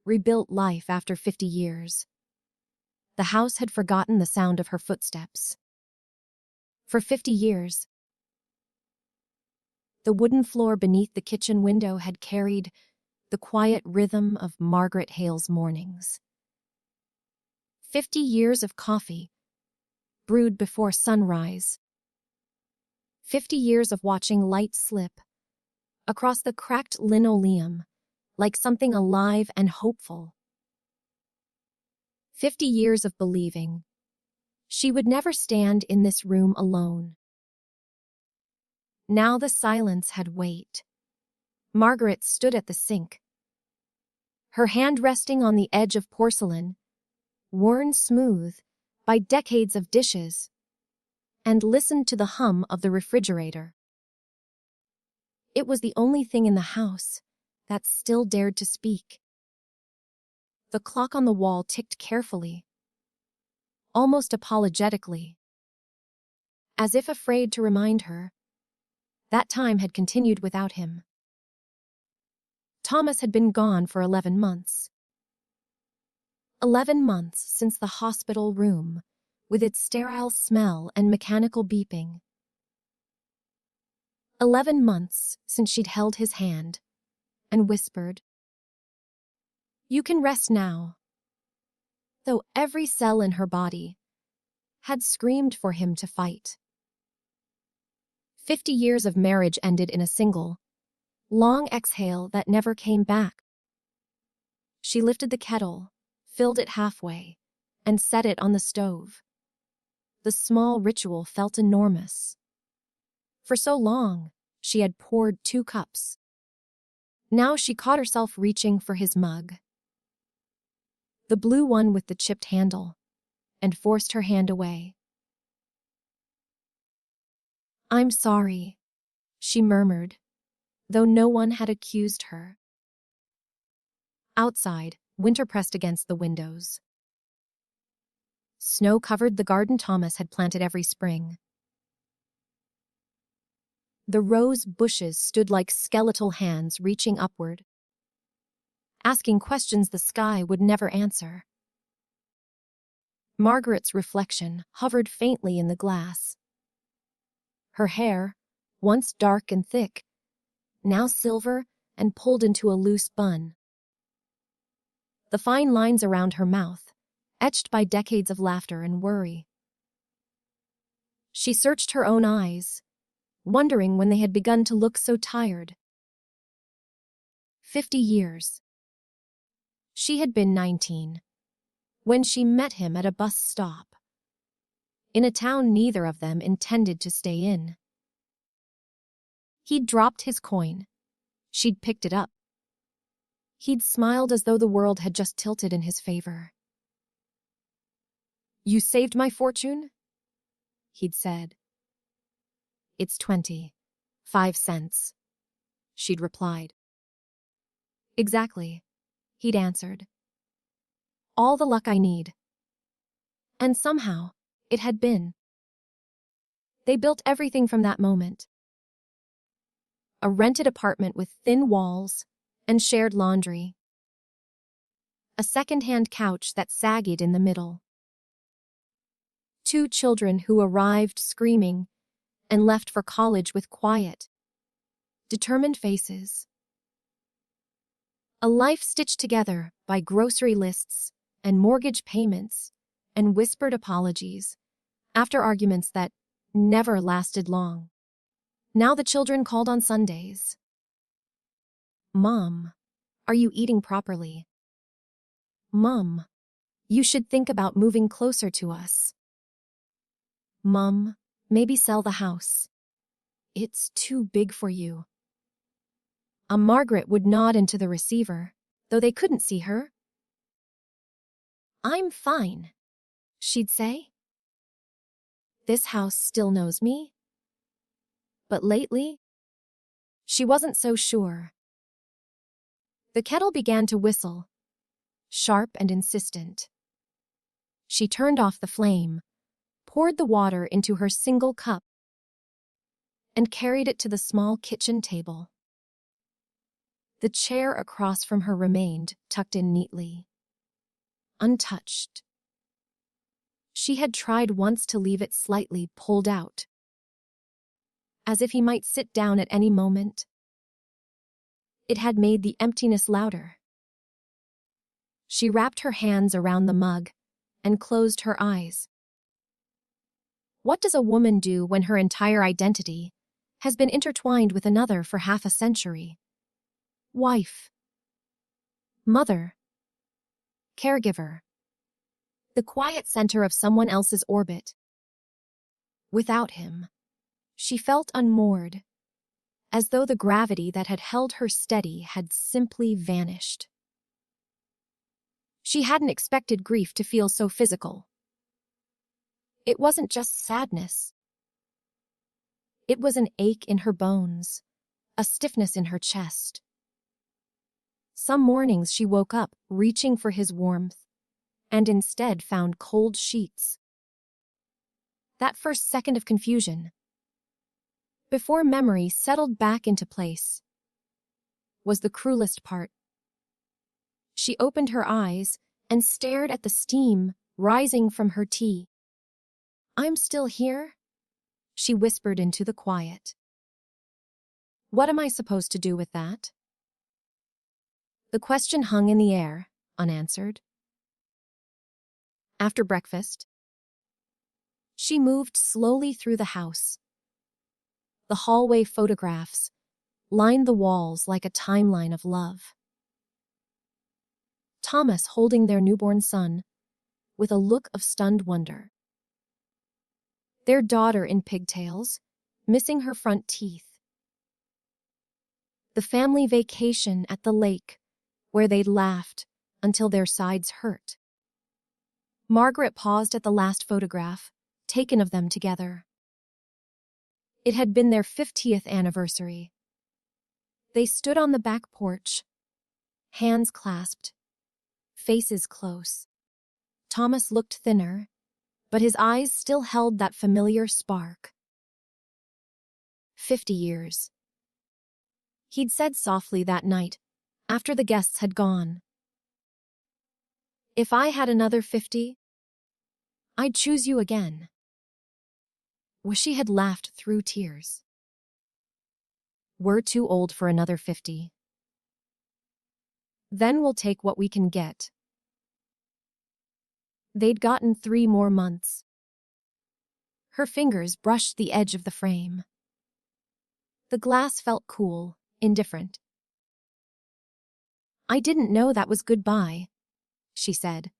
rebuilt life after 50 years. The house had forgotten the sound of her footsteps. For 50 years, the wooden floor beneath the kitchen window had carried the quiet rhythm of Margaret Hale's mornings. 50 years of coffee, brewed before sunrise. 50 years of watching light slip across the cracked linoleum like something alive and hopeful. 50 years of believing she would never stand in this room alone. Now the silence had weight. Margaret stood at the sink, her hand resting on the edge of porcelain, worn smooth by decades of dishes, and listened to the hum of the refrigerator. It was the only thing in the house that still dared to speak. The clock on the wall ticked carefully, almost apologetically, as if afraid to remind her that time had continued without him. Thomas had been gone for 11 months. 11 months since the hospital room, with its sterile smell and mechanical beeping. 11 months since she'd held his hand and whispered, "You can rest now," though every cell in her body had screamed for him to fight. 50 years of marriage ended in a single, long exhale that never came back. She lifted the kettle, filled it halfway, and set it on the stove. The small ritual felt enormous. For so long, she had poured 2 cups. Now she caught herself reaching for his mug, the blue one with the chipped handle, and forced her hand away. "I'm sorry," she murmured, though no one had accused her. Outside, winter pressed against the windows. Snow covered the garden Thomas had planted every spring. The rose bushes stood like skeletal hands reaching upward, asking questions the sky would never answer. Margaret's reflection hovered faintly in the glass. Her hair, once dark and thick, now silver and pulled into a loose bun. The fine lines around her mouth, etched by decades of laughter and worry. She searched her own eyes, wondering when they had begun to look so tired. 50 years. She had been 19 when she met him at a bus stop, in a town neither of them intended to stay in. He'd dropped his coin. She'd picked it up. He'd smiled as though the world had just tilted in his favor. "You saved my fortune?" he'd said. "It's 25 cents, she'd replied. "Exactly," he'd answered. "All the luck I need." And somehow, it had been. They built everything from that moment. A rented apartment with thin walls and shared laundry. A second-hand couch that sagged in the middle. 2 children who arrived screaming and left for college with quiet, determined faces. A life stitched together by grocery lists and mortgage payments and whispered apologies after arguments that never lasted long. Now the children called on Sundays. "Mom, are you eating properly? Mom, you should think about moving closer to us. Mom, maybe sell the house. It's too big for you." Margaret would nod into the receiver, though they couldn't see her. "I'm fine," she'd say. "This house still knows me." But lately, she wasn't so sure. The kettle began to whistle, sharp and insistent. She turned off the flame, poured the water into her single cup, and carried it to the small kitchen table. The chair across from her remained tucked in neatly, untouched. She had tried once to leave it slightly pulled out, as if he might sit down at any moment. It had made the emptiness louder. She wrapped her hands around the mug and closed her eyes. What does a woman do when her entire identity has been intertwined with another for half a century? Wife, mother, caregiver, the quiet center of someone else's orbit. Without him, she felt unmoored, as though the gravity that had held her steady had simply vanished. She hadn't expected grief to feel so physical. It wasn't just sadness. It was an ache in her bones, a stiffness in her chest. Some mornings she woke up reaching for his warmth, and instead found cold sheets. That first second of confusion, before memory settled back into place, was the cruelest part. She opened her eyes and stared at the steam rising from her tea. "I'm still here?" she whispered into the quiet. "What am I supposed to do with that?" The question hung in the air, unanswered. After breakfast, she moved slowly through the house. The hallway photographs lined the walls like a timeline of love. Thomas holding their newborn son with a look of stunned wonder. Their daughter in pigtails, missing her front teeth. The family vacation at the lake, where they'd laughed until their sides hurt. Margaret paused at the last photograph, taken of them together. It had been their 50th anniversary. They stood on the back porch, hands clasped, faces close. Thomas looked thinner, but his eyes still held that familiar spark. 50 years. He'd said softly that night, after the guests had gone. "If I had another 50, I'd choose you again." She had laughed through tears. "We're too old for another 50. Then we'll take what we can get." They'd gotten 3 more months. Her fingers brushed the edge of the frame. The glass felt cool, indifferent. "I didn't know that was goodbye," she said.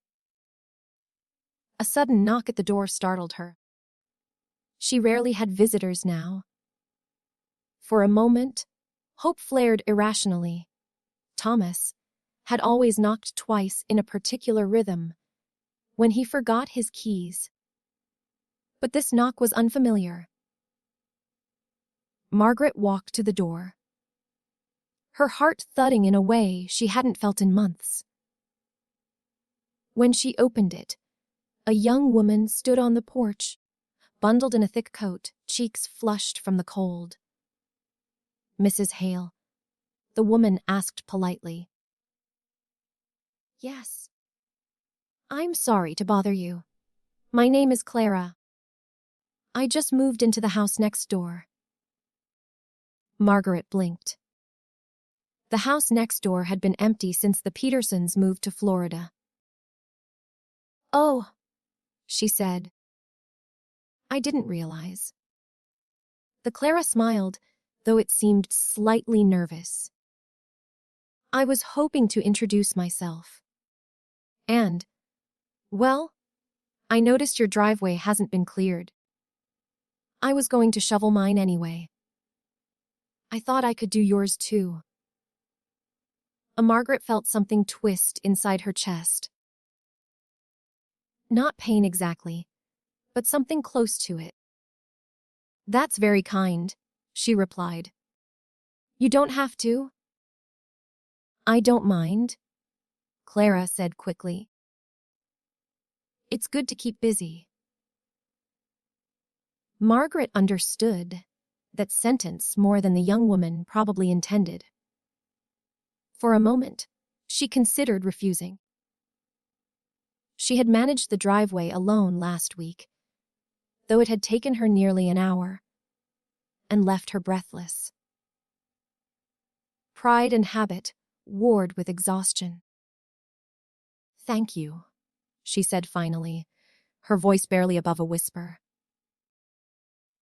A sudden knock at the door startled her. She rarely had visitors now. For a moment, hope flared irrationally. Thomas had always knocked twice in a particular rhythm, when he forgot his keys. But this knock was unfamiliar. Margaret walked to the door, her heart thudding in a way she hadn't felt in months. When she opened it, a young woman stood on the porch, bundled in a thick coat, cheeks flushed from the cold. "Mrs. Hale," the woman asked politely. "Yes." "I'm sorry to bother you. My name is Clara. I just moved into the house next door." Margaret blinked. The house next door had been empty since the Petersons moved to Florida. "Oh," she said. "I didn't realize." The Clara smiled, though it seemed slightly nervous. "I was hoping to introduce myself. And, well, I noticed your driveway hasn't been cleared. I was going to shovel mine anyway. I thought I could do yours too." Margaret felt something twist inside her chest. Not pain exactly, but something close to it. "That's very kind," she replied. "You don't have to." "I don't mind," Clara said quickly. "It's good to keep busy." Margaret understood that sentence more than the young woman probably intended. For a moment, she considered refusing. She had managed the driveway alone last week, though it had taken her nearly an hour, and left her breathless. Pride and habit warred with exhaustion. "Thank you," she said finally, her voice barely above a whisper.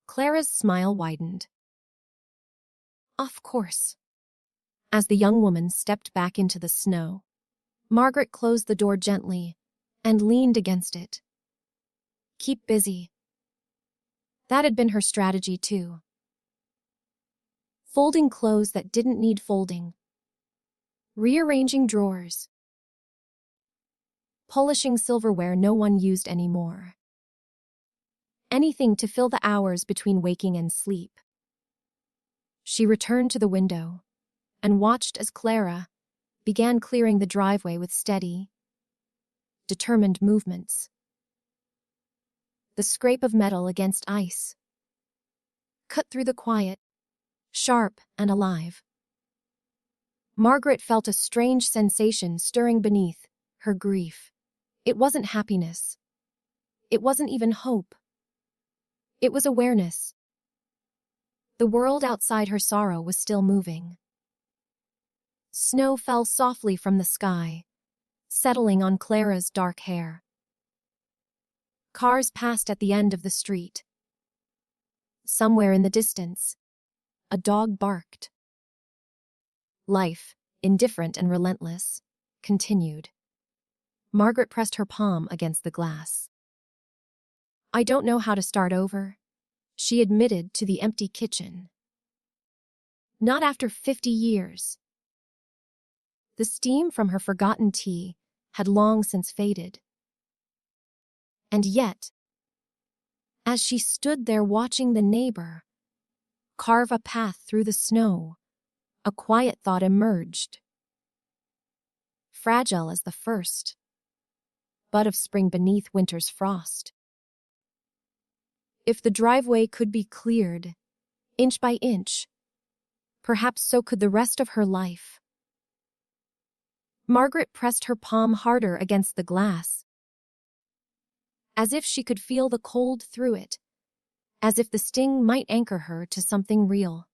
Clara's smile widened. "Of course." As the young woman stepped back into the snow, Margaret closed the door gently and leaned against it. Keep busy. That had been her strategy too. Folding clothes that didn't need folding. Rearranging drawers. Polishing silverware no one used anymore. Anything to fill the hours between waking and sleep. She returned to the window and watched as Clara began clearing the driveway with steady, determined movements. The scrape of metal against ice cut through the quiet, sharp and alive. Margaret felt a strange sensation stirring beneath her grief. It wasn't happiness. It wasn't even hope. It was awareness. The world outside her sorrow was still moving. Snow fell softly from the sky, settling on Clara's dark hair. Cars passed at the end of the street. Somewhere in the distance, a dog barked. Life, indifferent and relentless, continued. Margaret pressed her palm against the glass. "I don't know how to start over," she admitted to the empty kitchen. Not after 50 years. The steam from her forgotten tea had long since faded. And yet, as she stood there watching the neighbor carve a path through the snow, a quiet thought emerged. Fragile as the first bud of spring beneath winter's frost. If the driveway could be cleared, inch by inch, perhaps so could the rest of her life. Margaret pressed her palm harder against the glass, as if she could feel the cold through it, as if the sting might anchor her to something real.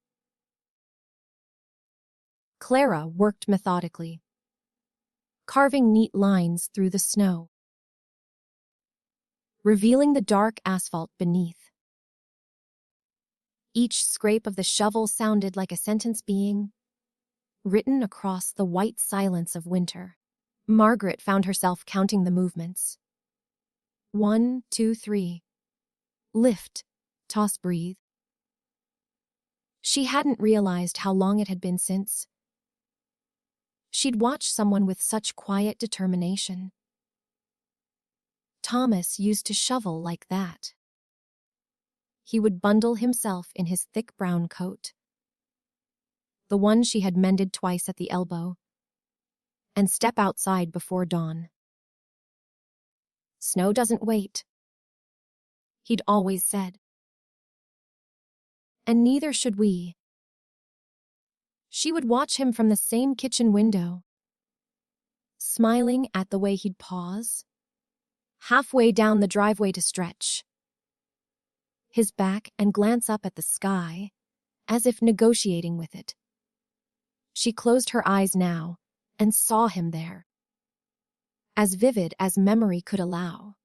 Clara worked methodically, carving neat lines through the snow, revealing the dark asphalt beneath. Each scrape of the shovel sounded like a sentence being written across the white silence of winter. Margaret found herself counting the movements. 1, 2, 3. Lift, toss, breathe. She hadn't realized how long it had been since she'd watched someone with such quiet determination. Thomas used to shovel like that. He would bundle himself in his thick brown coat, the one she had mended twice at the elbow, and step outside before dawn. "Snow doesn't wait," he'd always said. And neither should we. She would watch him from the same kitchen window, smiling at the way he'd pause, halfway down the driveway to stretch his back and glance up at the sky, as if negotiating with it. She closed her eyes now and saw him there, as vivid as memory could allow.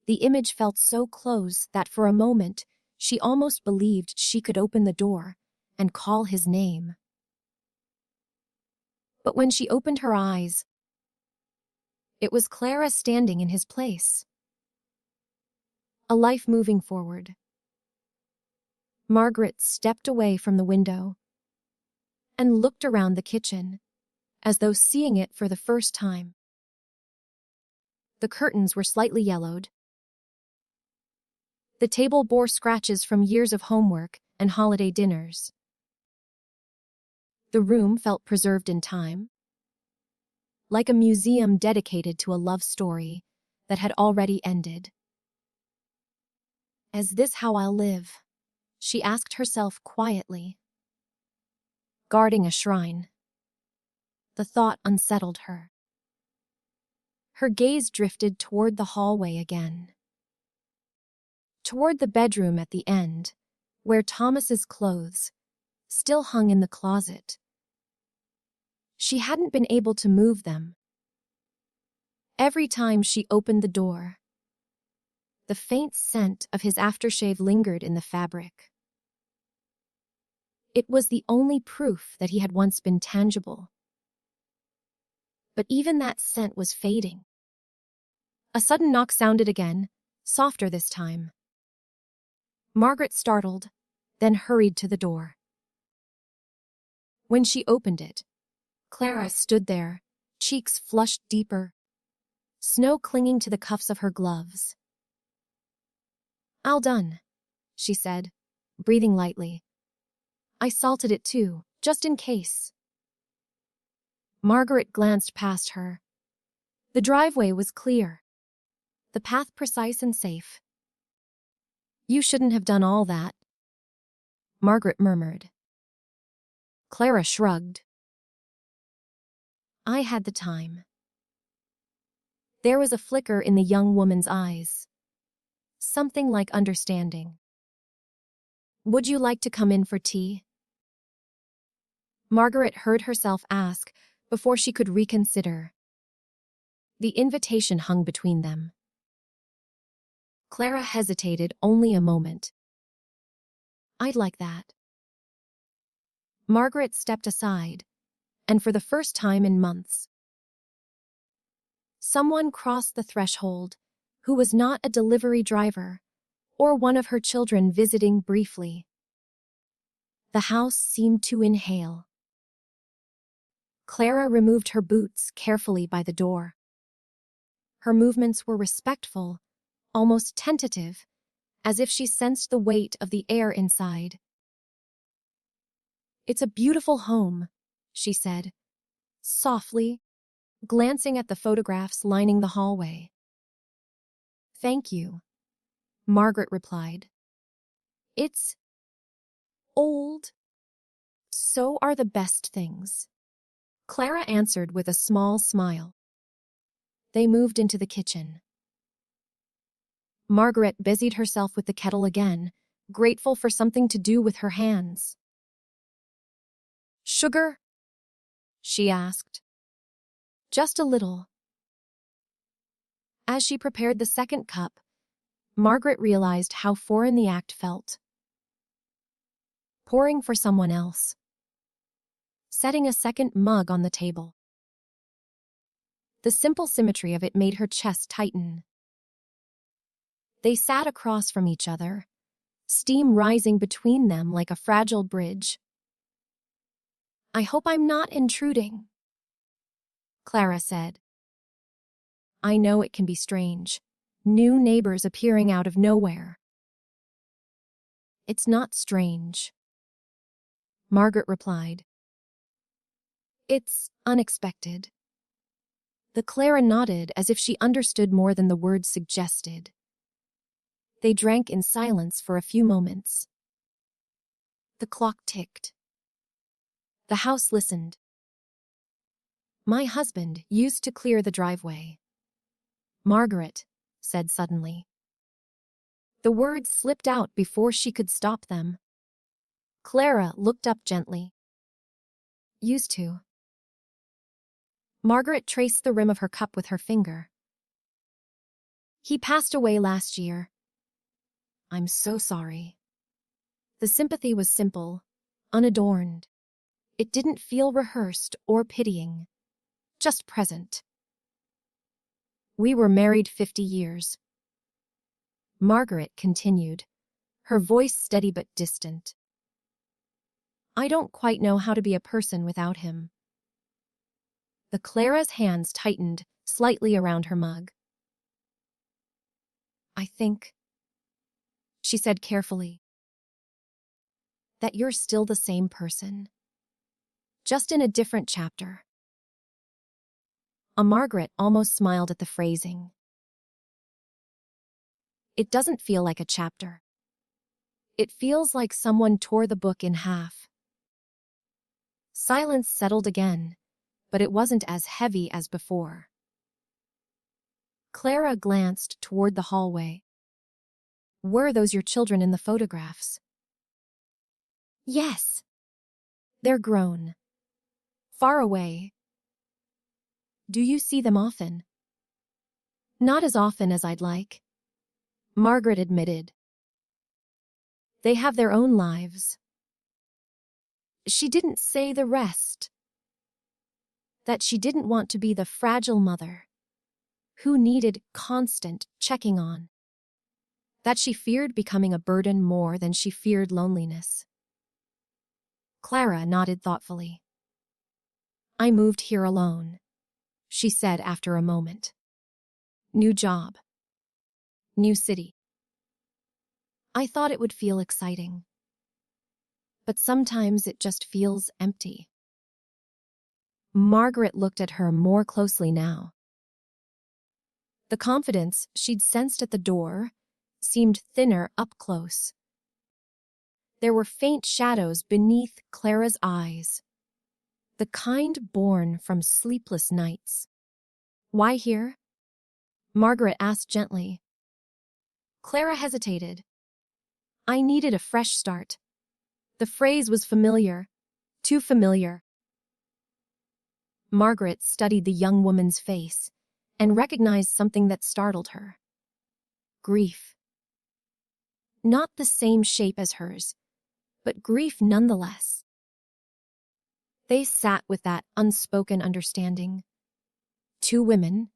The image felt so close that for a moment she almost believed she could open the door and call his name. But when she opened her eyes, it was Clara standing in his place. A life moving forward. Margaret stepped away from the window and looked around the kitchen, as though seeing it for the first time. The curtains were slightly yellowed. The table bore scratches from years of homework and holiday dinners. The room felt preserved in time, like a museum dedicated to a love story that had already ended. "Is this how I'll live?" she asked herself quietly. Guarding a shrine. The thought unsettled her. Her gaze drifted toward the hallway again. Toward the bedroom at the end, where Thomas's clothes still hung in the closet. She hadn't been able to move them. Every time she opened the door, the faint scent of his aftershave lingered in the fabric. It was the only proof that he had once been tangible. But even that scent was fading. A sudden knock sounded again, softer this time. Margaret startled, then hurried to the door. When she opened it, Clara stood there, cheeks flushed deeper, snow clinging to the cuffs of her gloves. "All done," she said, breathing lightly. "I salted it too, just in case." Margaret glanced past her. The driveway was clear, the path precise and safe. "You shouldn't have done all that," Margaret murmured. Clara shrugged. "I had the time." There was a flicker in the young woman's eyes. Something like understanding. "Would you like to come in for tea?" Margaret heard herself ask before she could reconsider. The invitation hung between them. Clara hesitated only a moment. "I'd like that." Margaret stepped aside, and for the first time in months, someone crossed the threshold who was not a delivery driver or one of her children visiting briefly. The house seemed to inhale. Clara removed her boots carefully by the door. Her movements were respectful, almost tentative, as if she sensed the weight of the air inside. "It's a beautiful home," she said, softly, glancing at the photographs lining the hallway. "Thank you," Margaret replied. "It's old. So are the best things," Clara answered with a small smile. They moved into the kitchen. Margaret busied herself with the kettle again, grateful for something to do with her hands. "Sugar?" she asked. "Just a little." As she prepared the second cup, Margaret realized how foreign the act felt. Pouring for someone else. Setting a second mug on the table. The simple symmetry of it made her chest tighten. They sat across from each other, steam rising between them like a fragile bridge. "I hope I'm not intruding," Clara said. "I know it can be strange, new neighbors appearing out of nowhere." "It's not strange," Margaret replied. "It's unexpected." The Clara nodded as if she understood more than the words suggested. They drank in silence for a few moments. The clock ticked. The house listened. "My husband used to clear the driveway," Margaret said suddenly. The words slipped out before she could stop them. Clara looked up gently. "Used to." Margaret traced the rim of her cup with her finger. "He passed away last year." "I'm so sorry." The sympathy was simple, unadorned. It didn't feel rehearsed or pitying, just present. "We were married 50 years. Margaret continued, her voice steady but distant. "I don't quite know how to be a person without him." The Clara's hands tightened slightly around her mug. "I think," she said carefully, "that you're still the same person, just in a different chapter." Margaret almost smiled at the phrasing. "It doesn't feel like a chapter. It feels like someone tore the book in half." Silence settled again, but it wasn't as heavy as before. Clara glanced toward the hallway. Were those your children in the photographs? Yes. They're grown. Far away. Do you see them often? Not as often as I'd like, Margaret admitted. They have their own lives. She didn't say the rest. That she didn't want to be the fragile mother who needed constant checking on. That she feared becoming a burden more than she feared loneliness. Clara nodded thoughtfully. I moved here alone, she said after a moment. New job. New city. I thought it would feel exciting. But sometimes it just feels empty. Margaret looked at her more closely now. The confidence she'd sensed at the door seemed thinner up close. There were faint shadows beneath Clara's eyes, the kind born from sleepless nights. Why here? Margaret asked gently. Clara hesitated. I needed a fresh start. The phrase was familiar, too familiar. Margaret studied the young woman's face and recognized something that startled her. Grief. Not the same shape as hers, but grief nonetheless. They sat with that unspoken understanding. Two women,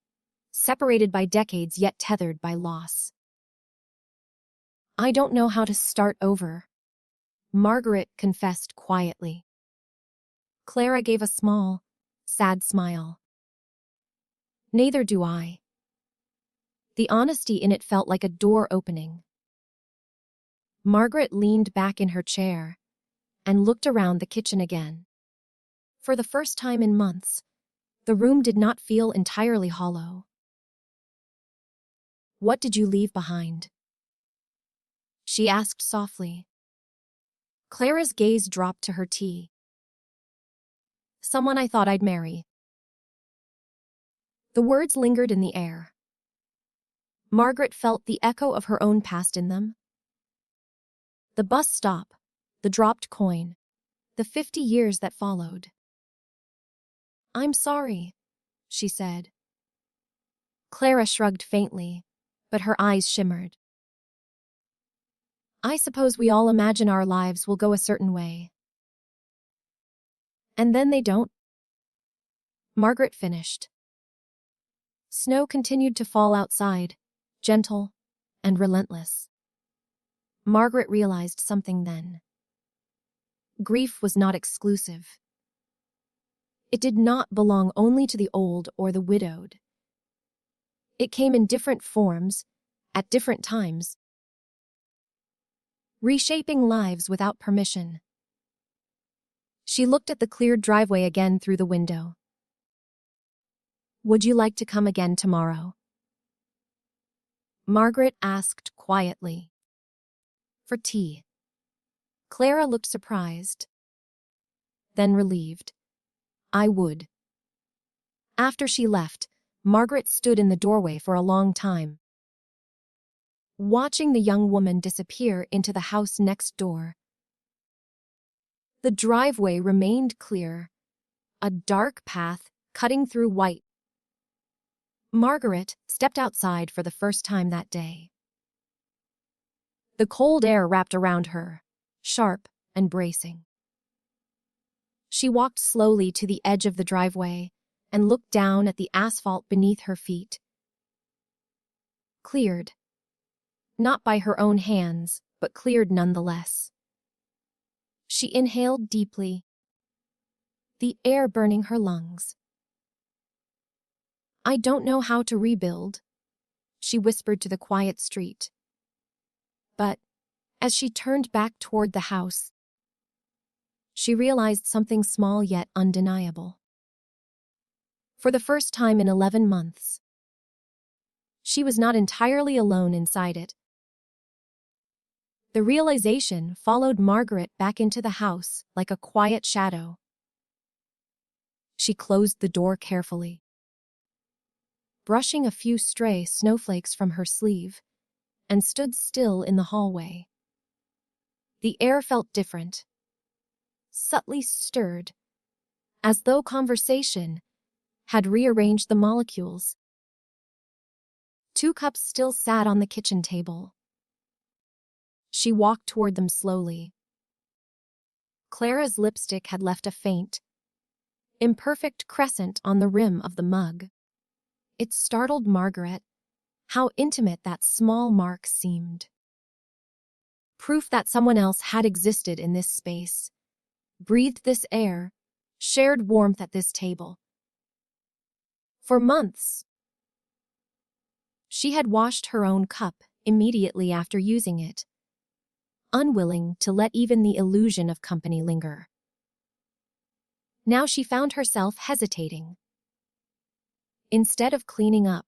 separated by decades yet tethered by loss. I don't know how to start over, Margaret confessed quietly. Clara gave a small, sad smile. Neither do I. The honesty in it felt like a door opening. Margaret leaned back in her chair and looked around the kitchen again. For the first time in months, the room did not feel entirely hollow. What did you leave behind? She asked softly. Clara's gaze dropped to her tea. Someone I thought I'd marry. The words lingered in the air. Margaret felt the echo of her own past in them. The bus stop, the dropped coin, the 50 years that followed. I'm sorry, she said. Clara shrugged faintly, but her eyes shimmered. I suppose we all imagine our lives will go a certain way. And then they don't. Margaret finished. Snow continued to fall outside, gentle and relentless. Margaret realized something then. Grief was not exclusive. It did not belong only to the old or the widowed. It came in different forms, at different times, reshaping lives without permission. She looked at the cleared driveway again through the window. Would you like to come again tomorrow? Margaret asked quietly. For tea. Clara looked surprised, then relieved. I would. After she left, Margaret stood in the doorway for a long time, watching the young woman disappear into the house next door. The driveway remained clear, a dark path cutting through white. Margaret stepped outside for the first time that day. The cold air wrapped around her, sharp and bracing. She walked slowly to the edge of the driveway and looked down at the asphalt beneath her feet. Cleared. Not by her own hands, but cleared nonetheless. She inhaled deeply, the air burning her lungs. I don't know how to rebuild, she whispered to the quiet street. But, as she turned back toward the house, she realized something small yet undeniable. For the first time in 11 months, she was not entirely alone inside it. The realization followed Margaret back into the house like a quiet shadow. She closed the door carefully, brushing a few stray snowflakes from her sleeve, and stood still in the hallway. The air felt different, subtly stirred, as though conversation had rearranged the molecules. 2 cups still sat on the kitchen table. She walked toward them slowly. Clara's lipstick had left a faint, imperfect crescent on the rim of the mug. It startled Margaret how intimate that small mark seemed. Proof that someone else had existed in this space, breathed this air, shared warmth at this table. For months, she had washed her own cup immediately after using it, unwilling to let even the illusion of company linger. Now she found herself hesitating. Instead of cleaning up,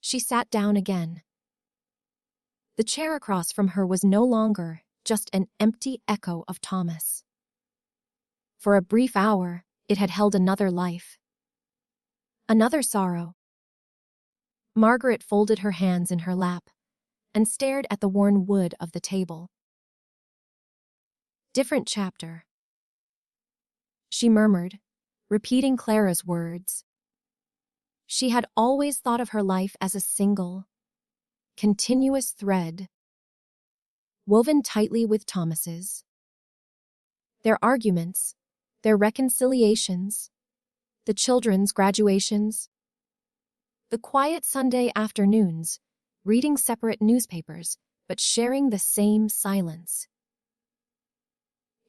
she sat down again. The chair across from her was no longer just an empty echo of Thomas. For a brief hour, it had held another life, another sorrow. Margaret folded her hands in her lap and stared at the worn wood of the table. Different chapter, she murmured, repeating Clara's words. She had always thought of her life as a single, continuous thread, woven tightly with Thomas's. Their arguments, their reconciliations, the children's graduations, the quiet Sunday afternoons, reading separate newspapers, but sharing the same silence.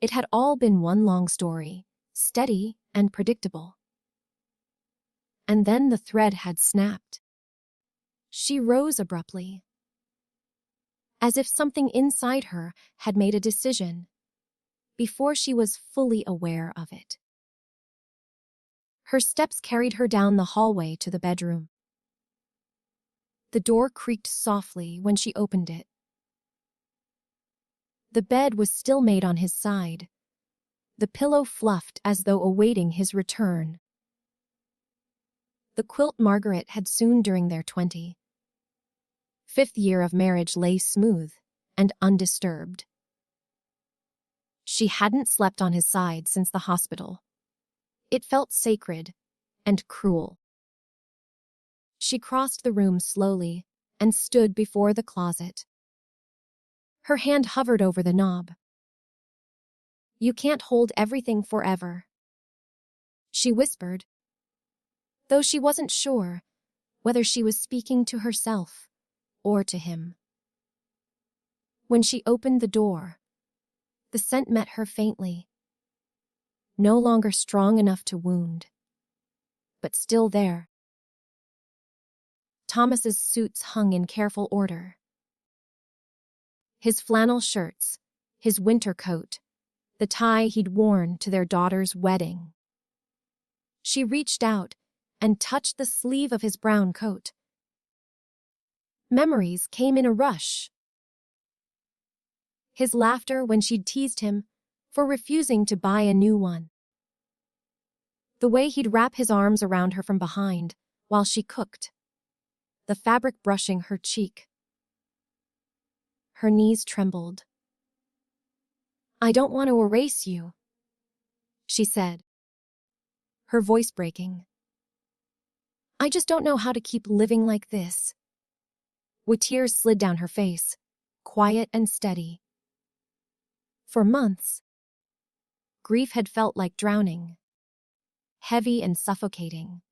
It had all been one long story, steady and predictable. And then the thread had snapped. She rose abruptly, as if something inside her had made a decision, before she was fully aware of it. Her steps carried her down the hallway to the bedroom. The door creaked softly when she opened it. The bed was still made on his side, the pillow fluffed as though awaiting his return. The quilt Margaret had sewn during their 25th year of marriage lay smooth and undisturbed. She hadn't slept on his side since the hospital. It felt sacred and cruel. She crossed the room slowly and stood before the closet. Her hand hovered over the knob. "You can't hold everything forever," she whispered, though she wasn't sure whether she was speaking to herself or to him. When she opened the door, the scent met her faintly, no longer strong enough to wound, but still there. Thomas's suits hung in careful order. His flannel shirts, his winter coat, the tie he'd worn to their daughter's wedding. She reached out and touched the sleeve of his brown coat. Memories came in a rush. His laughter when she'd teased him for refusing to buy a new one. The way he'd wrap his arms around her from behind while she cooked. The fabric brushing her cheek. Her knees trembled. "I don't want to erase you," she said, her voice breaking. "I just don't know how to keep living like this." With tears slid down her face, quiet and steady. For months, grief had felt like drowning, heavy and suffocating.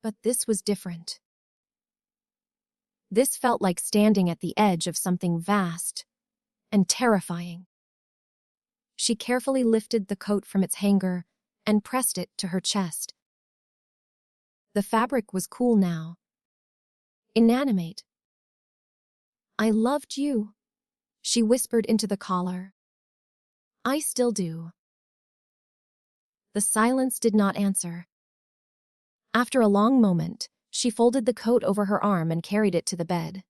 But this was different. This felt like standing at the edge of something vast and terrifying. She carefully lifted the coat from its hanger and pressed it to her chest. The fabric was cool now, inanimate. "I loved you," she whispered into the collar. "I still do." The silence did not answer. After a long moment, she folded the coat over her arm and carried it to the bed.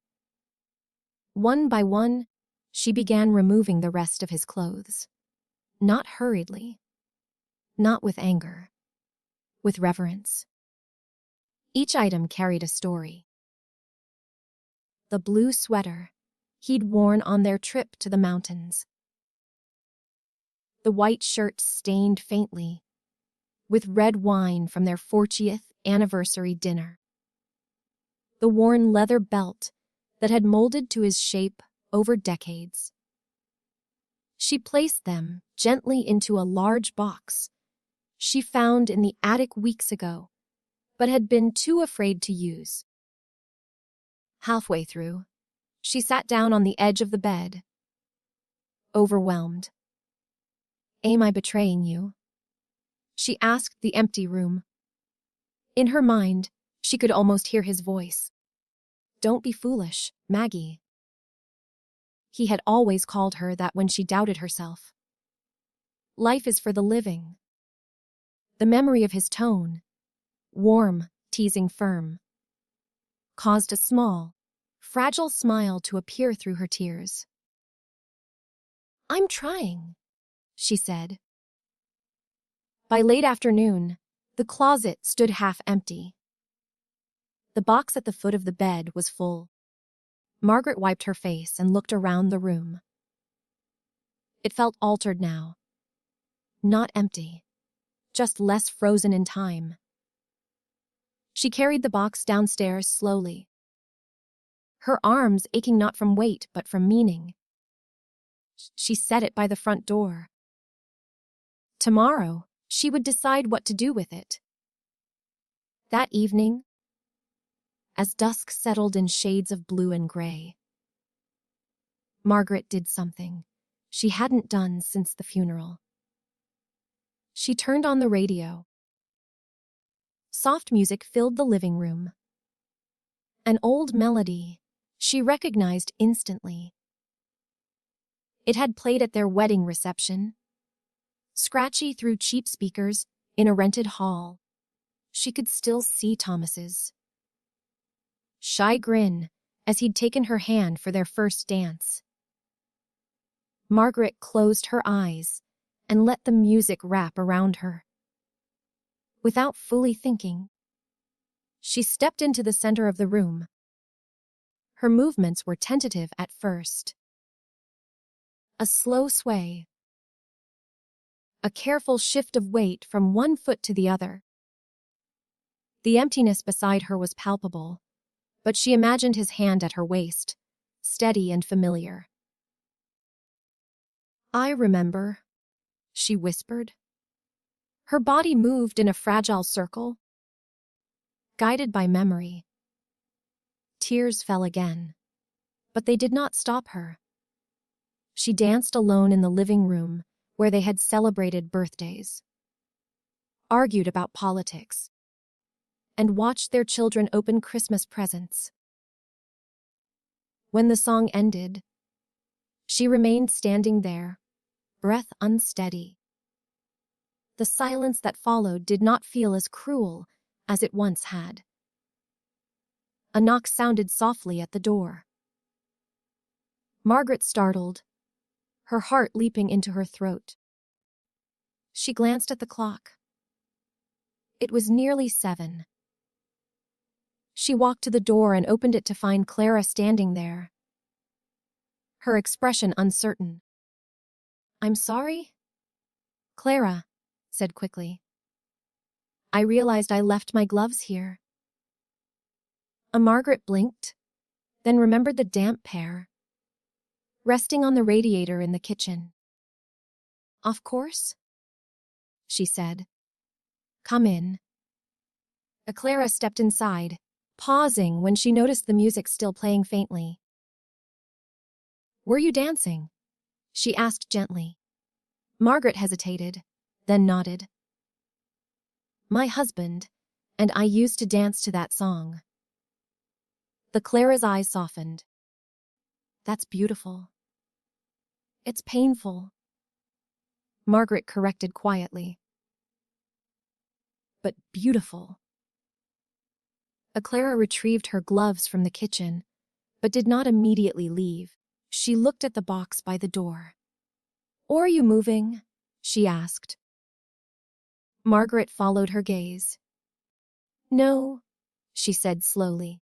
One by one, she began removing the rest of his clothes. Not hurriedly, not with anger, with reverence. Each item carried a story. The blue sweater he'd worn on their trip to the mountains. The white shirt stained faintly with red wine from their 40th anniversary dinner. The worn leather belt that had molded to his shape over decades. She placed them gently into a large box she found in the attic weeks ago, but had been too afraid to use. Halfway through, she sat down on the edge of the bed, overwhelmed. "Am I betraying you?" she asked the empty room. In her mind, she could almost hear his voice. "Don't be foolish, Maggie." He had always called her that when she doubted herself. Life is for the living. The memory of his tone, warm, teasing firm, caused a small, fragile smile to appear through her tears. "I'm trying," she said. By late afternoon, the closet stood half empty. The box at the foot of the bed was full. Margaret wiped her face and looked around the room. It felt altered now. Not empty, just less frozen in time. She carried the box downstairs slowly, her arms aching not from weight but from meaning. She set it by the front door. Tomorrow, she would decide what to do with it. That evening, as dusk settled in shades of blue and gray, Margaret did something she hadn't done since the funeral. She turned on the radio. Soft music filled the living room. An old melody she recognized instantly. It had played at their wedding reception, scratchy through cheap speakers in a rented hall. She could still see Thomas's shy grin as he'd taken her hand for their first dance. Margaret closed her eyes and let the music wrap around her. Without fully thinking, she stepped into the center of the room. Her movements were tentative at first. A slow sway, a careful shift of weight from one foot to the other. The emptiness beside her was palpable, but she imagined his hand at her waist, steady and familiar. "I remember," she whispered. Her body moved in a fragile circle, guided by memory. Tears fell again, but they did not stop her. She danced alone in the living room where they had celebrated birthdays, argued about politics, and watched their children open Christmas presents. When the song ended, she remained standing there, breath unsteady. The silence that followed did not feel as cruel as it once had. A knock sounded softly at the door. Margaret startled, her heart leaping into her throat. She glanced at the clock. It was nearly 7. She walked to the door and opened it to find Clara standing there, her expression uncertain. "I'm sorry?" Clara said quickly. "I realized I left my gloves here." Margaret blinked, then remembered the damp pair, resting on the radiator in the kitchen. "Of course," she said. "Come in." Clara stepped inside, pausing when she noticed the music still playing faintly. "Were you dancing?" she asked gently. Margaret hesitated, then nodded. "My husband and I used to dance to that song." The Clara's eyes softened. "That's beautiful." "It's painful," Margaret corrected quietly. "But beautiful." Clara retrieved her gloves from the kitchen, but did not immediately leave. She looked at the box by the door. "Or are you moving?" she asked. Margaret followed her gaze. No, she said slowly.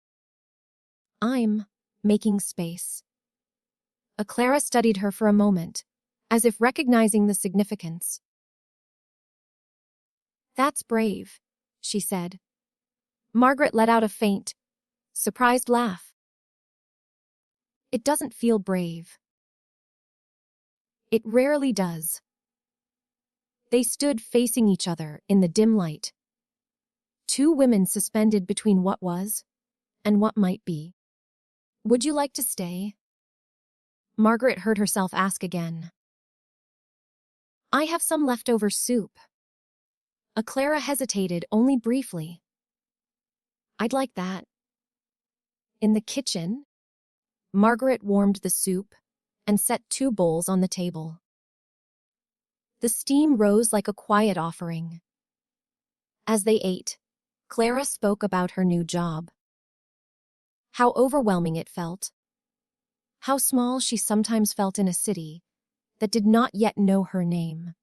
I'm making space. Clara studied her for a moment, as if recognizing the significance. That's brave, she said. Margaret let out a faint, surprised laugh. It doesn't feel brave. It rarely does. They stood facing each other in the dim light. Two women suspended between what was and what might be. Would you like to stay? Margaret heard herself ask again. I have some leftover soup. Clara hesitated only briefly. I'd like that. In the kitchen, Margaret warmed the soup and set 2 bowls on the table. The steam rose like a quiet offering. As they ate, Clara spoke about her new job. How overwhelming it felt. How small she sometimes felt in a city that did not yet know her name.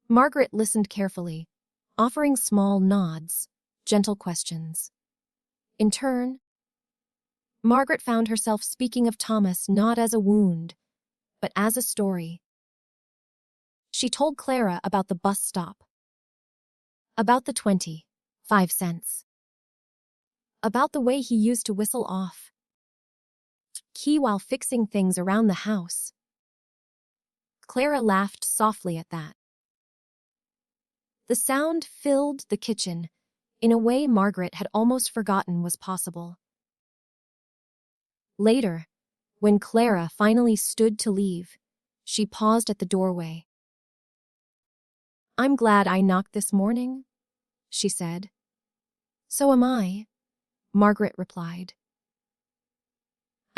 Margaret listened carefully, offering small nods, gentle questions. In turn, Margaret found herself speaking of Thomas not as a wound, but as a story. She told Clara about the bus stop, about the 25 cents, about the way he used to whistle off key while fixing things around the house. Clara laughed softly at that. The sound filled the kitchen in a way Margaret had almost forgotten was possible. Later, when Clara finally stood to leave, she paused at the doorway. I'm glad I knocked this morning, she said. So am I, Margaret replied.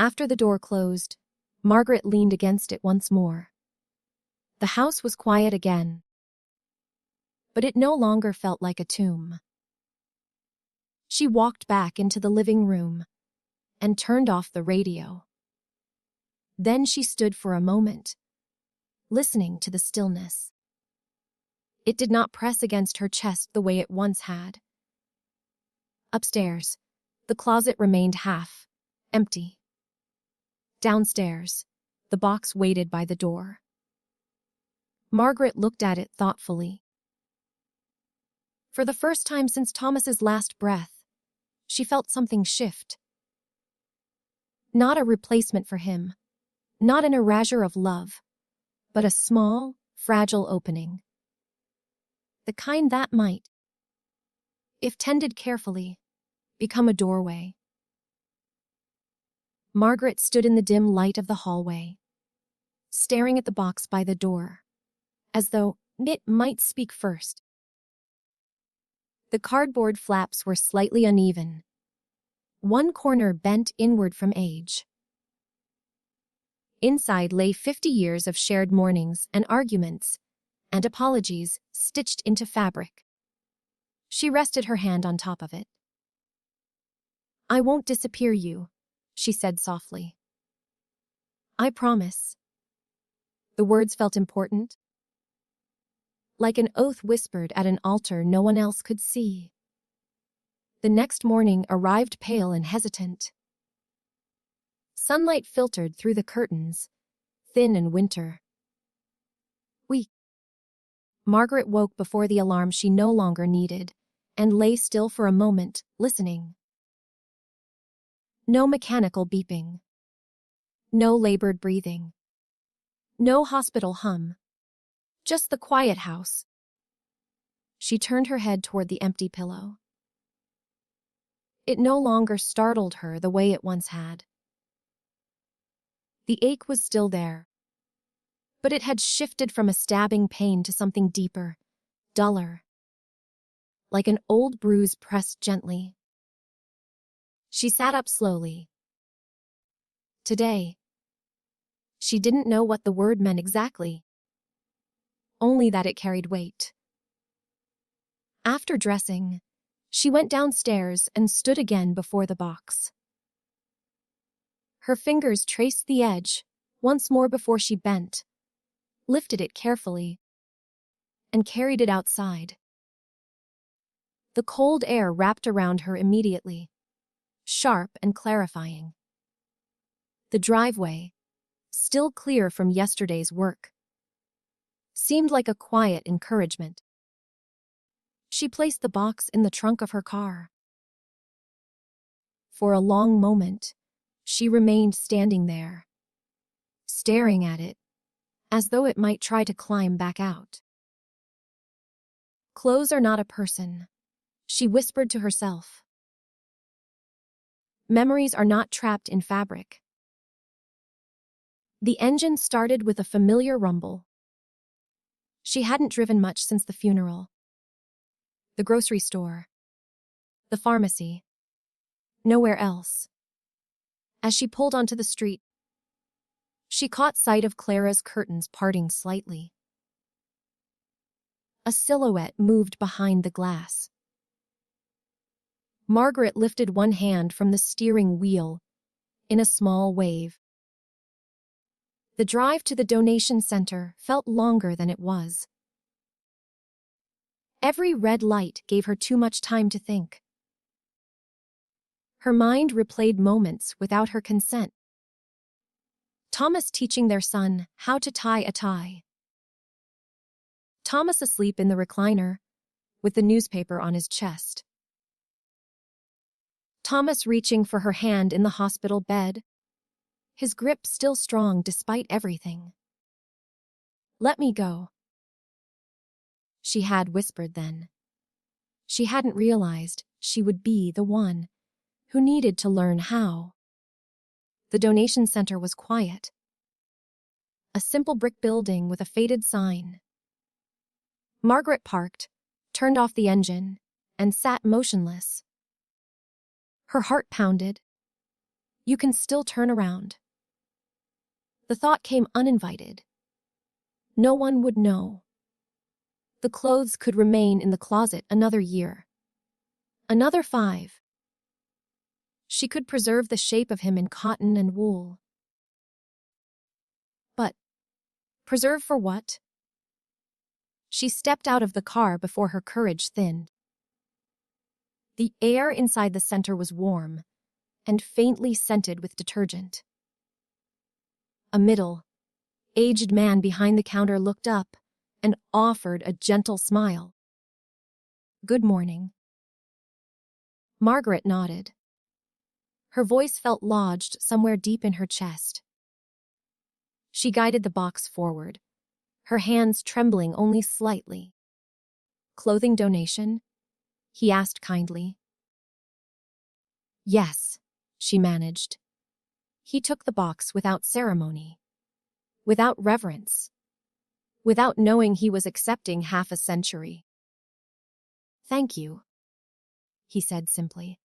After the door closed, Margaret leaned against it once more. The house was quiet again, but it no longer felt like a tomb. She walked back into the living room and turned off the radio. Then she stood for a moment, listening to the stillness. It did not press against her chest the way it once had. Upstairs, the closet remained half empty. Downstairs, the box waited by the door. Margaret looked at it thoughtfully. For the first time since Thomas's last breath, she felt something shift. Not a replacement for him, not an erasure of love, but a small, fragile opening. The kind that might, if tended carefully, become a doorway. Margaret stood in the dim light of the hallway, staring at the box by the door, as though it might speak first. The cardboard flaps were slightly uneven, one corner bent inward from age. Inside lay 50 years of shared mornings and arguments and apologies stitched into fabric. She rested her hand on top of it. I won't disappear you, she said softly. I promise. The words felt important, like an oath whispered at an altar no one else could see. The next morning arrived pale and hesitant. Sunlight filtered through the curtains, thin and winter. Weak. Margaret woke before the alarm she no longer needed, and lay still for a moment, listening. No mechanical beeping. No labored breathing. No hospital hum. Just the quiet house. She turned her head toward the empty pillow. It no longer startled her the way it once had. The ache was still there, but it had shifted from a stabbing pain to something deeper, duller, like an old bruise pressed gently. She sat up slowly. Today, she didn't know what the word meant exactly, only that it carried weight. After dressing, she went downstairs and stood again before the box. Her fingers traced the edge once more before she bent, lifted it carefully, and carried it outside. The cold air wrapped around her immediately, sharp and clarifying. The driveway, still clear from yesterday's work, seemed like a quiet encouragement. She placed the box in the trunk of her car. For a long moment, she remained standing there, staring at it, as though it might try to climb back out. Clothes are not a person, she whispered to herself. Memories are not trapped in fabric. The engine started with a familiar rumble. She hadn't driven much since the funeral. The grocery store. The pharmacy. Nowhere else. As she pulled onto the street, she caught sight of Clara's curtains parting slightly. A silhouette moved behind the glass. Margaret lifted one hand from the steering wheel in a small wave. The drive to the donation center felt longer than it was. Every red light gave her too much time to think. Her mind replayed moments without her consent. Thomas teaching their son how to tie a tie. Thomas asleep in the recliner, with the newspaper on his chest. Thomas reaching for her hand in the hospital bed, his grip still strong despite everything. "Let me go," she had whispered then. She hadn't realized she would be the one who needed to learn how. The donation center was quiet. A simple brick building with a faded sign. Margaret parked, turned off the engine, and sat motionless. Her heart pounded. You can still turn around. The thought came uninvited. No one would know. The clothes could remain in the closet another year. Another 5. She could preserve the shape of him in cotton and wool. But preserve for what? She stepped out of the car before her courage thinned. The air inside the center was warm and faintly scented with detergent. A middle-aged man behind the counter looked up and offered a gentle smile. "Good morning." Margaret nodded. Her voice felt lodged somewhere deep in her chest. She guided the box forward, her hands trembling only slightly. "Clothing donation?" he asked kindly. "Yes," she managed. He took the box without ceremony, without reverence, without knowing he was accepting half a century. "Thank you," he said simply.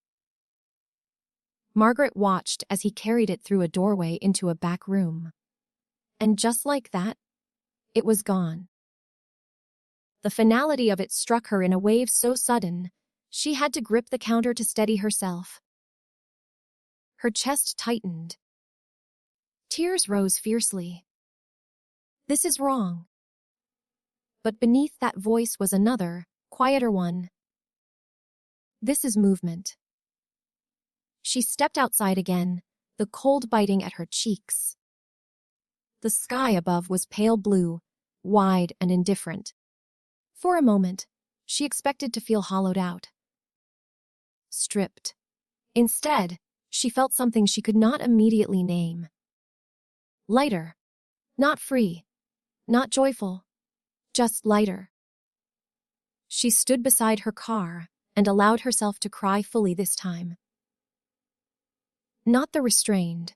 Margaret watched as he carried it through a doorway into a back room. And just like that, it was gone. The finality of it struck her in a wave so sudden, she had to grip the counter to steady herself. Her chest tightened. Tears rose fiercely. "This is wrong." But beneath that voice was another, quieter one. "This is movement." She stepped outside again, the cold biting at her cheeks. The sky above was pale blue, wide and indifferent. For a moment, she expected to feel hollowed out. Stripped. Instead, she felt something she could not immediately name. Lighter. Not free. Not joyful. Just lighter. She stood beside her car and allowed herself to cry fully this time. Not the restrained,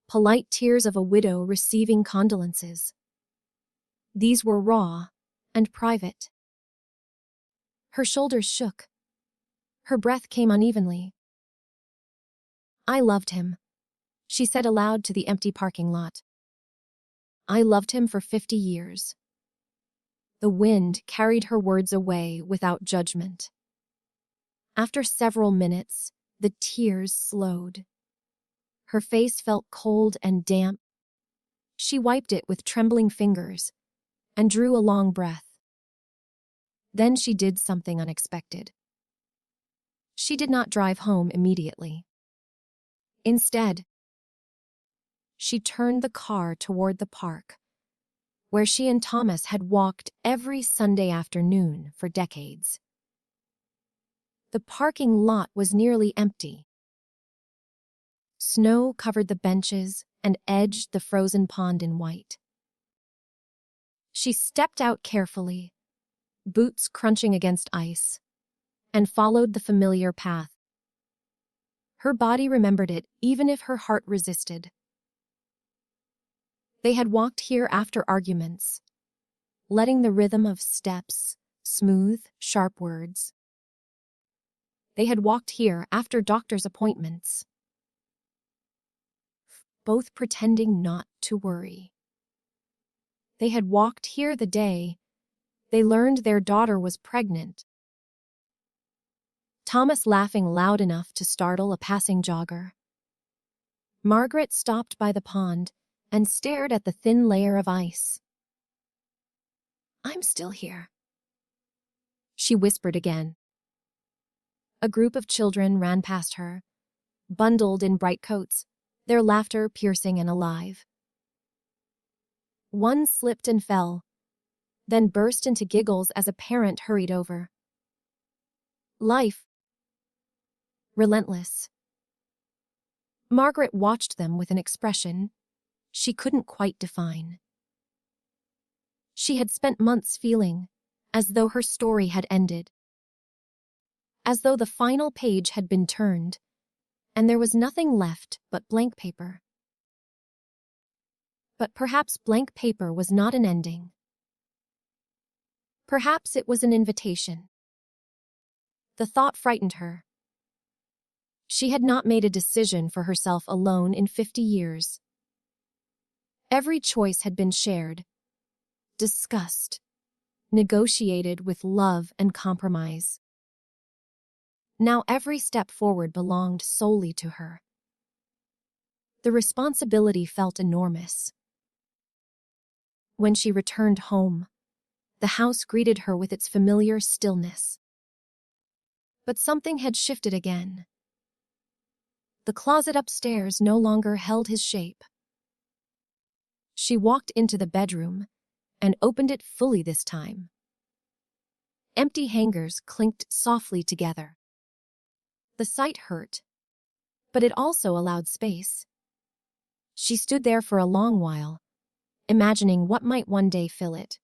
polite tears of a widow receiving condolences. These were raw and private. Her shoulders shook. Her breath came unevenly. "I loved him," she said aloud to the empty parking lot. "I loved him for 50 years. The wind carried her words away without judgment. After several minutes, the tears slowed. Her face felt cold and damp. She wiped it with trembling fingers and drew a long breath. Then she did something unexpected. She did not drive home immediately. Instead, she turned the car toward the park, where she and Thomas had walked every Sunday afternoon for decades. The parking lot was nearly empty. Snow covered the benches and edged the frozen pond in white. She stepped out carefully, boots crunching against ice, and followed the familiar path. Her body remembered it even if her heart resisted. They had walked here after arguments, letting the rhythm of steps smooth sharp words. They had walked here after doctor's appointments, both pretending not to worry. They had walked here the day they learned their daughter was pregnant. Thomas laughing loud enough to startle a passing jogger. Margaret stopped by the pond and stared at the thin layer of ice. "I'm still here," she whispered again. A group of children ran past her, bundled in bright coats, their laughter piercing and alive. One slipped and fell, then burst into giggles as a parent hurried over. Life. Relentless. Margaret watched them with an expression she couldn't quite define. She had spent months feeling as though her story had ended, as though the final page had been turned, and there was nothing left but blank paper. But perhaps blank paper was not an ending. Perhaps it was an invitation. The thought frightened her. She had not made a decision for herself alone in 50 years. Every choice had been shared, discussed, negotiated with love and compromise. Now every step forward belonged solely to her. The responsibility felt enormous. When she returned home, the house greeted her with its familiar stillness. But something had shifted again. The closet upstairs no longer held his shape. She walked into the bedroom and opened it fully this time. Empty hangers clinked softly together. The sight hurt, but it also allowed space. She stood there for a long while, imagining what might one day fill it.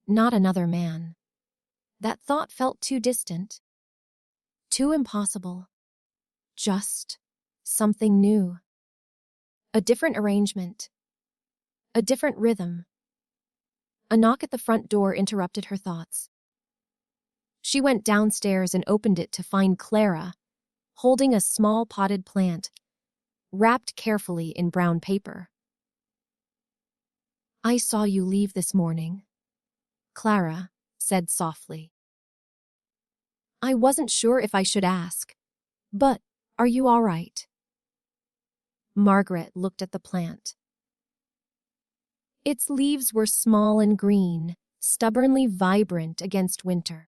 Not another man. That thought felt too distant, too impossible. Just something new. A different arrangement. A different rhythm. A knock at the front door interrupted her thoughts. She went downstairs and opened it to find Clara, holding a small potted plant, wrapped carefully in brown paper. "I saw you leave this morning," Clara said softly. "I wasn't sure if I should ask, but are you all right?" Margaret looked at the plant. Its leaves were small and green, stubbornly vibrant against winter.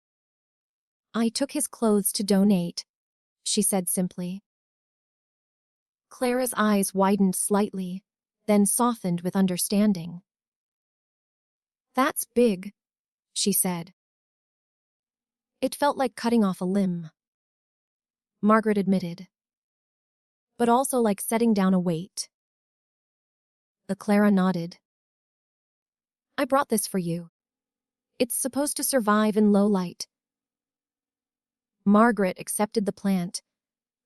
"I took his clothes to donate," she said simply. Clara's eyes widened slightly, then softened with understanding. "That's big," she said. "It felt like cutting off a limb," Margaret admitted, "but also like setting down a weight." Clara nodded. "I brought this for you. It's supposed to survive in low light." Margaret accepted the plant,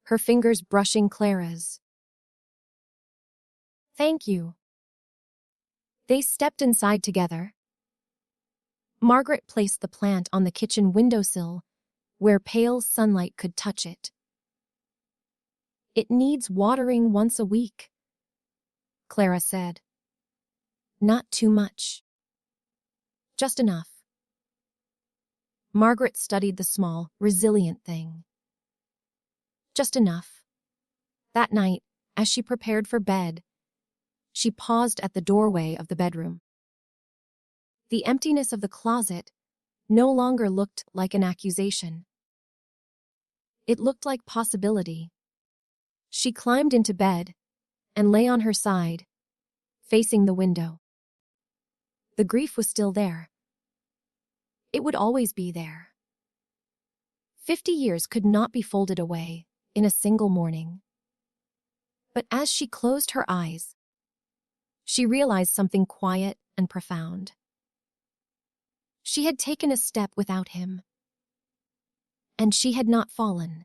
her fingers brushing Clara's. "Thank you." They stepped inside together. Margaret placed the plant on the kitchen windowsill, where pale sunlight could touch it. "It needs watering once a week," Clara said. "Not too much. Just enough." Margaret studied the small, resilient thing. Just enough. That night, as she prepared for bed, she paused at the doorway of the bedroom. The emptiness of the closet no longer looked like an accusation. It looked like possibility. She climbed into bed and lay on her side, facing the window. The grief was still there. It would always be there. 50 years could not be folded away in a single morning. But as she closed her eyes, she realized something quiet and profound. She had taken a step without him, and she had not fallen.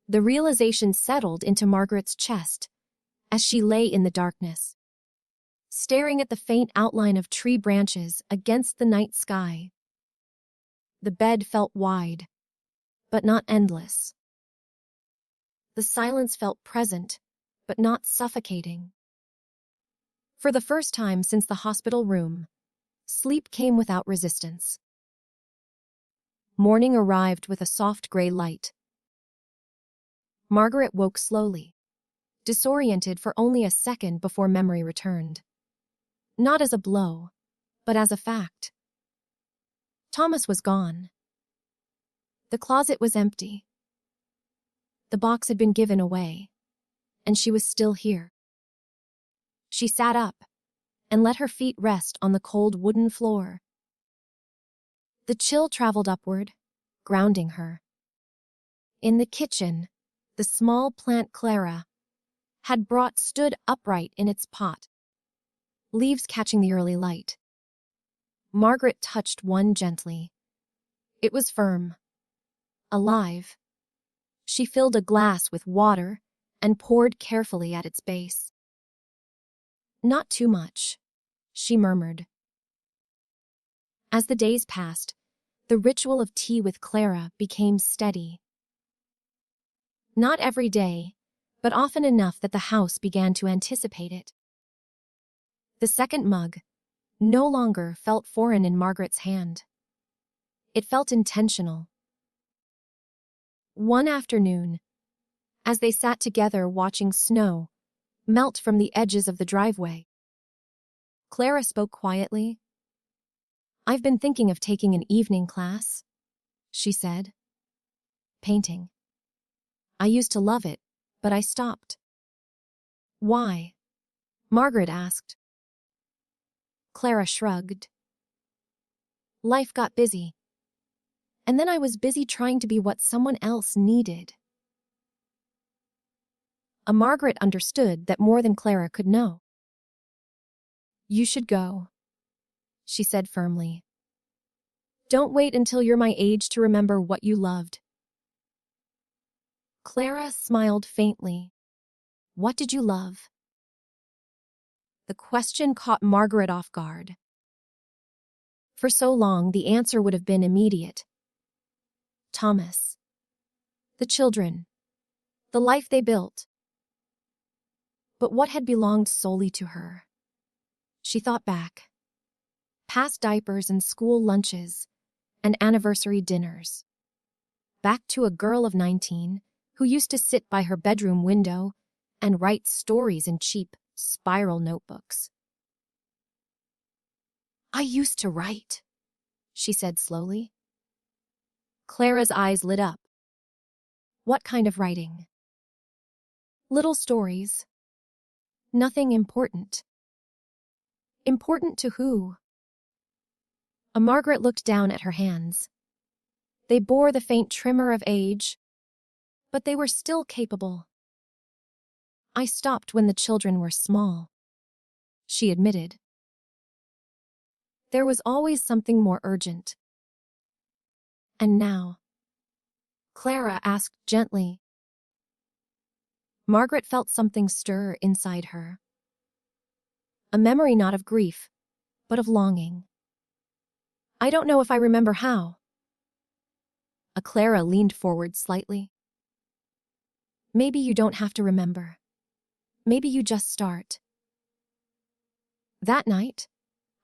The realization settled into Margaret's chest as she lay in the darkness, staring at the faint outline of tree branches against the night sky. The bed felt wide, but not endless. The silence felt present, but not suffocating. For the first time since the hospital room, sleep came without resistance. Morning arrived with a soft gray light. Margaret woke slowly, disoriented for only a second before memory returned. Not as a blow, but as a fact. Thomas was gone. The closet was empty. The box had been given away, and she was still here. She sat up and let her feet rest on the cold wooden floor. The chill traveled upward, grounding her. In the kitchen, the small plant Clara had brought stood upright in its pot, leaves catching the early light. Margaret touched one gently. It was firm, alive. She filled a glass with water and poured carefully at its base. "Not too much," she murmured. As the days passed, the ritual of tea with Clara became steady. Not every day, but often enough that the house began to anticipate it. The second mug no longer felt foreign in Margaret's hand. It felt intentional. One afternoon, as they sat together watching snow melt from the edges of the driveway, Clara spoke quietly. "I've been thinking of taking an evening class," she said. "Painting. I used to love it, but I stopped." "Why?" Margaret asked. Clara shrugged. "Life got busy. And then I was busy trying to be what someone else needed." Margaret understood that more than Clara could know. "You should go," she said firmly. "Don't wait until you're my age to remember what you loved." Clara smiled faintly. "What did you love?" The question caught Margaret off guard. For so long, the answer would have been immediate. Thomas. The children. The life they built. But what had belonged solely to her? She thought back. Past diapers and school lunches and anniversary dinners. Back to a girl of 19 who used to sit by her bedroom window and write stories in cheap, spiral notebooks. "I used to write," she said slowly. Clara's eyes lit up. "What kind of writing?" "Little stories. Nothing important." "Important to who?" Margaret looked down at her hands. They bore the faint tremor of age, but they were still capable. "I stopped when the children were small," she admitted. There was always something more urgent. "And now?" Clara asked gently. Margaret felt something stir inside her. A memory not of grief, but of longing. "I don't know if I remember how." Clara leaned forward slightly. "Maybe you don't have to remember. Maybe you just start." That night,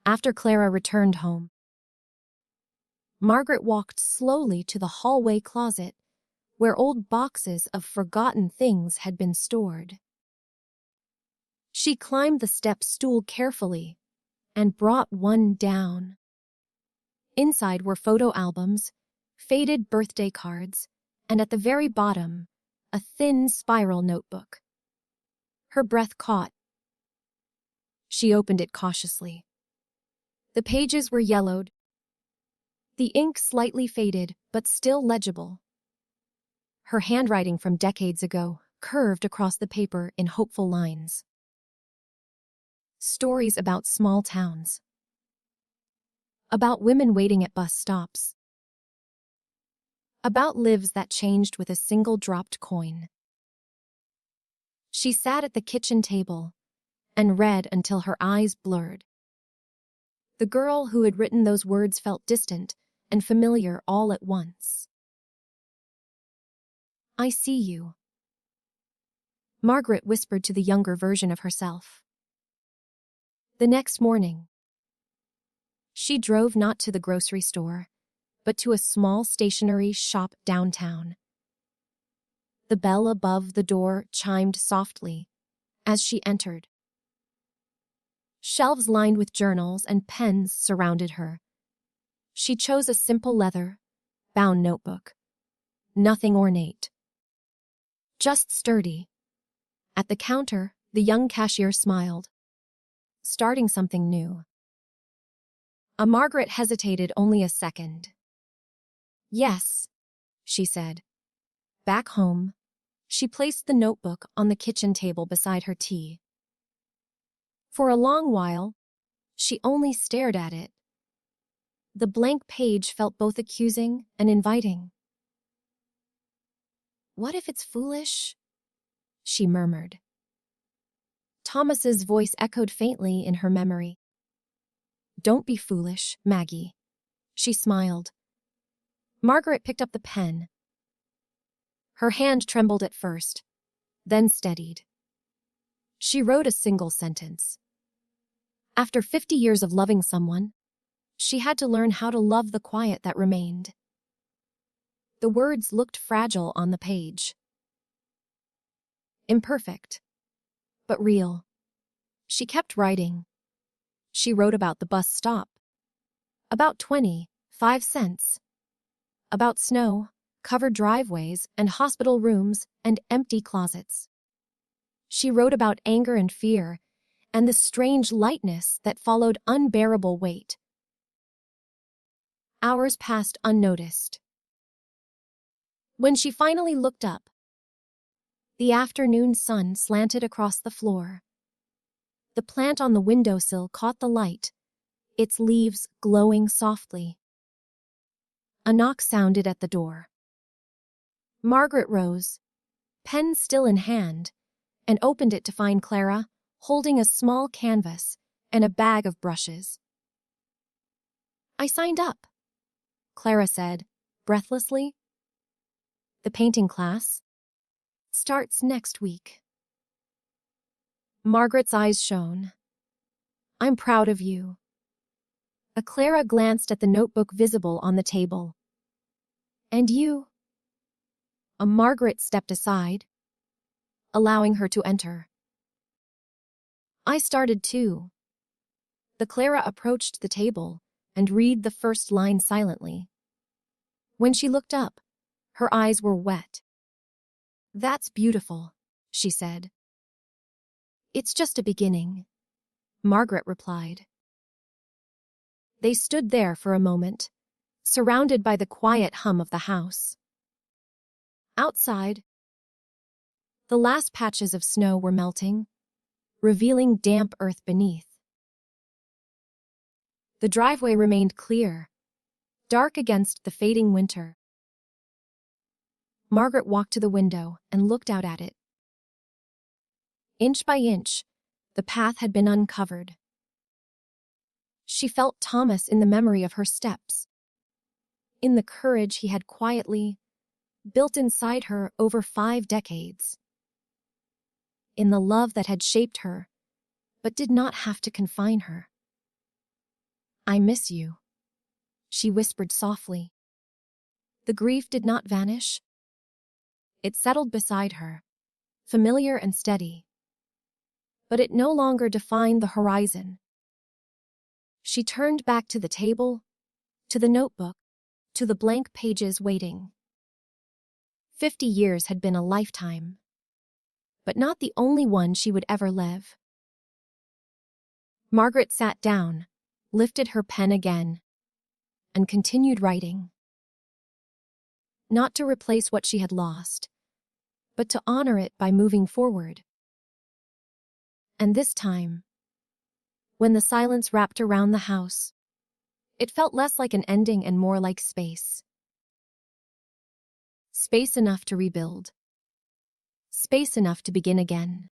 after Clara returned home, Margaret walked slowly to the hallway closet where old boxes of forgotten things had been stored. She climbed the step stool carefully and brought one down. Inside were photo albums, faded birthday cards, and at the very bottom, a thin spiral notebook. Her breath caught. She opened it cautiously. The pages were yellowed, the ink slightly faded, but still legible. Her handwriting from decades ago curved across the paper in hopeful lines. Stories about small towns. About women waiting at bus stops. About lives that changed with a single dropped coin. She sat at the kitchen table and read until her eyes blurred. The girl who had written those words felt distant and familiar all at once. "I see you," Margaret whispered to the younger version of herself. The next morning, she drove not to the grocery store, but to a small stationery shop downtown. The bell above the door chimed softly as she entered. Shelves lined with journals and pens surrounded her. She chose a simple leather-bound notebook. Nothing ornate. Just sturdy. At the counter, the young cashier smiled, starting something new. Margaret hesitated only a second. "Yes," she said. Back home, she placed the notebook on the kitchen table beside her tea. For a long while, she only stared at it. The blank page felt both accusing and inviting. "What if it's foolish?" she murmured. Thomas's voice echoed faintly in her memory. "Don't be foolish, Maggie." She smiled. Margaret picked up the pen. Her hand trembled at first, then steadied. She wrote a single sentence. After 50 years of loving someone, she had to learn how to love the quiet that remained. The words looked fragile on the page. Imperfect, but real. She kept writing. She wrote about the bus stop. About 25 cents. About snow, covered driveways, and hospital rooms and empty closets. She wrote about anger and fear, and the strange lightness that followed unbearable weight. Hours passed unnoticed. When she finally looked up, the afternoon sun slanted across the floor. The plant on the windowsill caught the light, its leaves glowing softly. A knock sounded at the door. Margaret rose, pen still in hand, and opened it to find Clara holding a small canvas and a bag of brushes. "I signed up," Clara said, breathlessly. "The painting class starts next week." Margaret's eyes shone. "I'm proud of you." Clara glanced at the notebook visible on the table. "And you?" Margaret stepped aside, allowing her to enter. "I started too." The Clara approached the table and read the first line silently. When she looked up, her eyes were wet. "That's beautiful," she said. "It's just a beginning," Margaret replied. They stood there for a moment, surrounded by the quiet hum of the house. Outside, the last patches of snow were melting, revealing damp earth beneath. The driveway remained clear, dark against the fading winter. Margaret walked to the window and looked out at it. Inch by inch, the path had been uncovered. She felt Thomas in the memory of her steps, in the courage he had quietly built inside her over 5 decades, in the love that had shaped her, but did not have to confine her. "I miss you," she whispered softly. The grief did not vanish. It settled beside her, familiar and steady. But it no longer defined the horizon. She turned back to the table, to the notebook, to the blank pages waiting. 50 years had been a lifetime, but not the only one she would ever live. Margaret sat down, lifted her pen again, and continued writing. Not to replace what she had lost, but to honor it by moving forward. And this time, when the silence wrapped around the house, it felt less like an ending and more like space. Space enough to rebuild. Space enough to begin again.